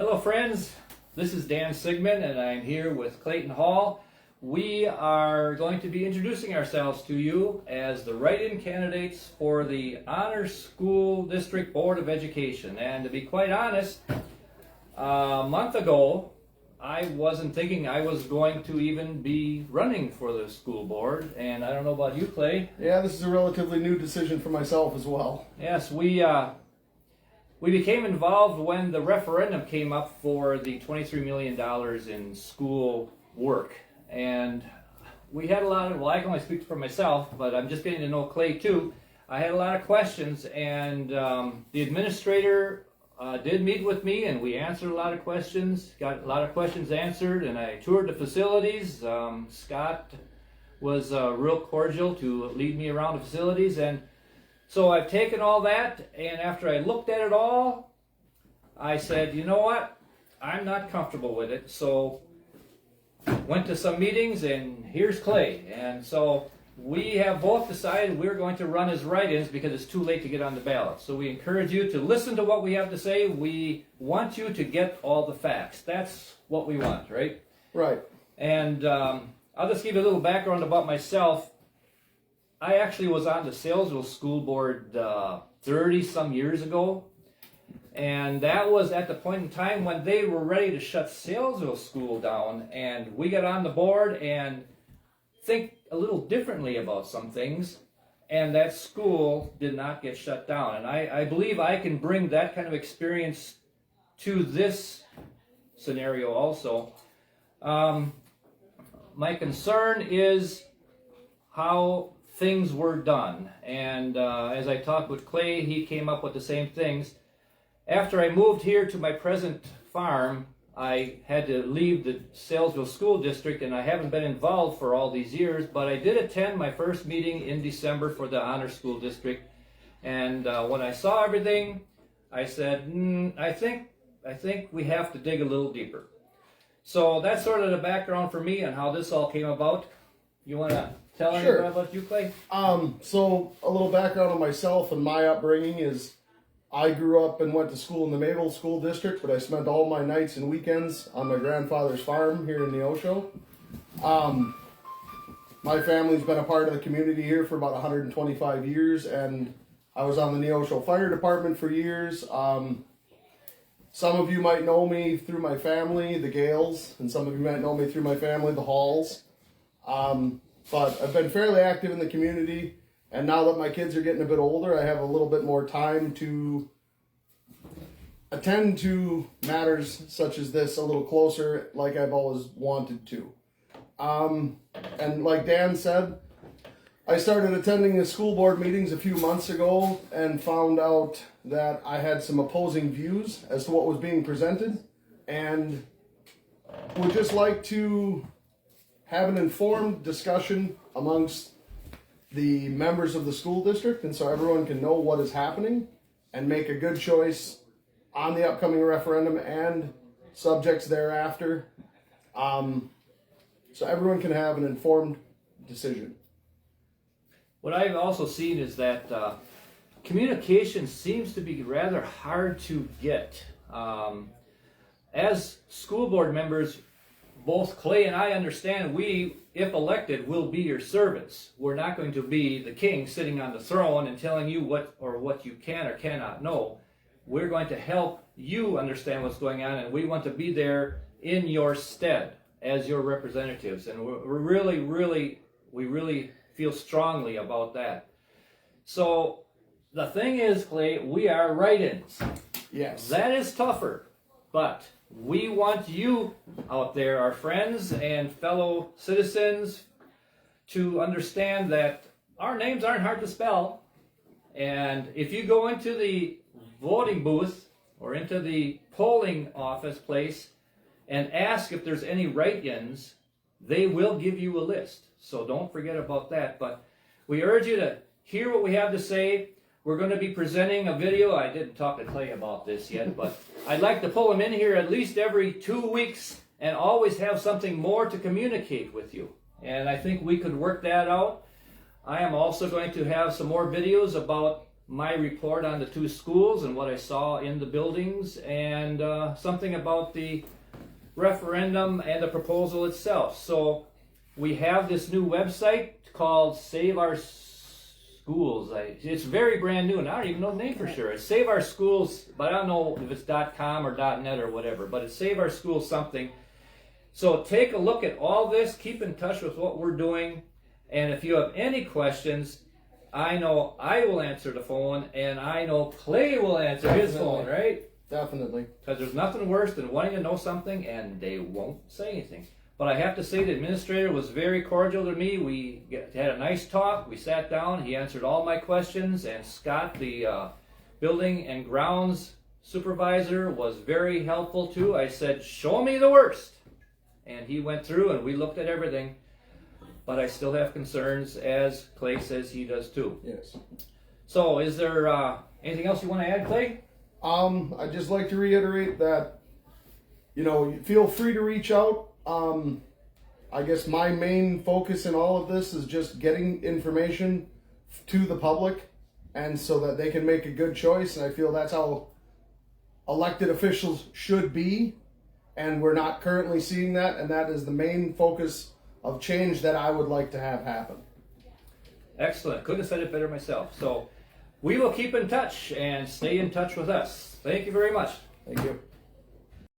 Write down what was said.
Hello friends, this is Dan Siegmann and I'm here with Clayton Hall. We are going to be introducing ourselves to you as the write-in candidates for the Honor School District Board of Education. And to be quite honest, a month ago I wasn't thinking I was going to even be running for the school board, and I don't know about you, Clay. Yeah, this is a relatively new decision for myself as well. Yes, we became involved when the referendum came up for the $23 million in school work. And we had a lot of, well, I can only speak for myself, but I'm just getting to know Clay too. I had a lot of questions, and the administrator did meet with me, and we answered a lot of questions, got a lot of questions answered, and I toured the facilities. Scott was real cordial to lead me around the facilities, and so I've taken all that, and after I looked at it all, I said, you know what, I'm not comfortable with it. So went to some meetings, and here's Clay. And so we have both decided we're going to run as write-ins because it's too late to get on the ballot. So we encourage you to listen to what we have to say. We want you to get all the facts. That's what we want, right? Right. And I'll just give you a little background about myself. I actually was on the Salesville School Board 30-some years ago, and that was at the point in time when they were ready to shut Salesville School down, and we got on the board and think a little differently about some things, and that school did not get shut down. And I believe I can bring that kind of experience to this scenario also. My concern is how things were done, and as I talked with Clay, he came up with the same things. After I moved here to my present farm, I had to leave the Salesville School District, and I haven't been involved for all these years, but I did attend my first meeting in December for the Honor School District, and when I saw everything, I said, I think we have to dig a little deeper. So that's sort of the background for me and how this all came about. You want to tell anybody about you, Clay? So a little background on myself and my upbringing is I grew up and went to school in the Mayville School District, but I spent all my nights and weekends on my grandfather's farm here in Neosho. My family's been a part of the community here for about 125 years, and I was on the Neosho Fire Department for years. Some of you might know me through my family, the Gales, and some of you might know me through my family, the Halls. But I've been fairly active in the community, and now that my kids are getting a bit older, I have a little bit more time to attend to matters such as this a little closer, like I've always wanted to. And like Dan said, I started attending the school board meetings a few months ago and found out that I had some opposing views as to what was being presented, and would just like to have an informed discussion amongst the members of the school district, and so everyone can know what is happening and make a good choice on the upcoming referendum and subjects thereafter, so everyone can have an informed decision. What I've also seen is that communication seems to be rather hard to get. As school board members, both Clay and I understand we, if elected, will be your servants. We're not going to be the king sitting on the throne and telling you what you can or cannot know. We're going to help you understand what's going on, and we want to be there in your stead as your representatives. And we really feel strongly about that. So the thing is, Clay, we are write-ins. Yes. That is tougher, but we want you out there, our friends and fellow citizens, to understand that our names aren't hard to spell. And if you go into the voting booth or into the polling office place and ask if there's any write-ins, they will give you a list. So don't forget about that. But we urge you to hear what we have to say. We're going to be presenting a video. I didn't talk to Clay about this yet, but I'd like to pull him in here at least every 2 weeks and always have something more to communicate with you. And I think we could work that out. I am also going to have some more videos about my report on the two schools and what I saw in the buildings, and something about the referendum and the proposal itself. So we have this new website called Save Our Schools. It's very brand new, and I don't even know the name for sure. It's Save Our Schools, but I don't know if it's .com or .net or whatever, but it's Save Our Schools something. So take a look at all this, keep in touch with what we're doing, and if you have any questions, I know I will answer the phone, and I know Clay will answer his phone, right? Definitely. Because there's nothing worse than wanting to know something and they won't say anything. But I have to say the administrator was very cordial to me. We had a nice talk. We sat down. He answered all my questions. And Scott, the building and grounds supervisor, was very helpful too. I said, show me the worst. And he went through and we looked at everything. But I still have concerns, as Clay says he does too. Yes. So is there anything else you want to add, Clay? I'd just like to reiterate that, feel free to reach out. I guess my main focus in all of this is just getting information to the public, and so that they can make a good choice. And I feel that's how elected officials should be, and we're not currently seeing that, and that is the main focus of change that I would like to have happen. Excellent. Couldn't have said it better myself. So we will keep in touch and stay in touch with us. Thank you very much. Thank you.